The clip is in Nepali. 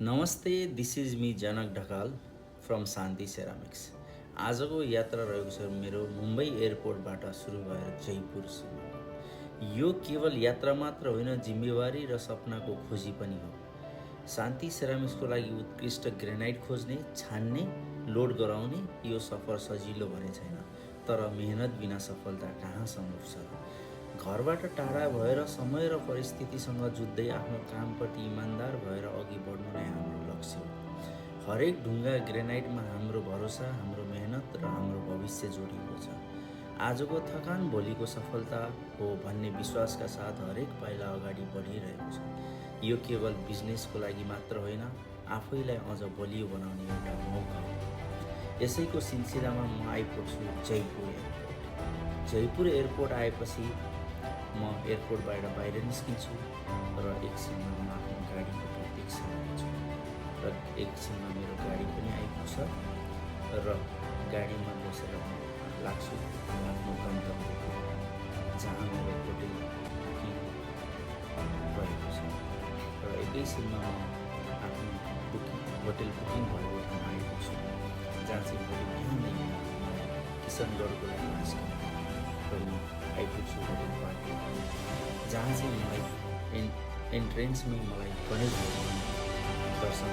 नमस्ते, this is me Janak Dhakal from Shanti ceramics. आजको यात्रा रहेको छ मेरो मुम्बई एयरपोर्टबाट सुरु भएर जयपुरसम्म। यो केवल यात्रा मात्र होइन, जिम्मेवारी र सपनाको खोजी पनि हो। शान्ति सेरामिक्सको लागि उत्कृष्ट ग्रेनाइट खोज्ने, छान्ने, लोड गराउने यो सफर सजिलो भने छैन, तर मेहनत बिना सफलता कहाँ सम्भव छ। घरबाट टाढा भएर समय र परिस्थितिसँग जुझ्दै आफ्नो कामप्रति इमान्दार भएर अघि बढ्नु नै हाम्रो लक्ष्य हो। हरेक ढुङ्गा ग्रेनाइटमा हाम्रो भरोसा, हाम्रो मेहनत र हाम्रो भविष्य जोडिएको छ। आजको थकान भोलिको सफलता हो भन्ने विश्वासका साथ हरेक पाइला अगाडि बढिरहेको छ। यो केवल बिजनेसको लागि मात्र होइन, आफैलाई अझ बलियो बनाउने एउटा मौका हो। यसैको सिलसिलामा म आइपुग्छु जयपुर एयरपोर्ट। जयपुर एयरपोर्ट आएपछि म एयरपोर्टबाट बाहिर निस्किन्छु र एकछिनमा म आफ्नो गाडीको प्रतीक्षा गर्छु र एकछिनमा मेरो गाडी पनि आइपुग्छ र गाडीमा बसेर म लाग्छु आफ्नो गन्तव्यको जहाँ मेरो होटेल बुकिङ रहेको छ र एकैछिनमा म आफ्नो होटेल बुकिङ भएको ठाउँमा आइपुग्छु, जहाँ चाहिँ भोलि बिहानै किशनगढको लागि निस्किनु र म आइपुग्छु होटेल पार्टी, जहाँ चाहिँ मलाई एन्ट्रेन्समै मलाई गणेश भगवान् दर्शन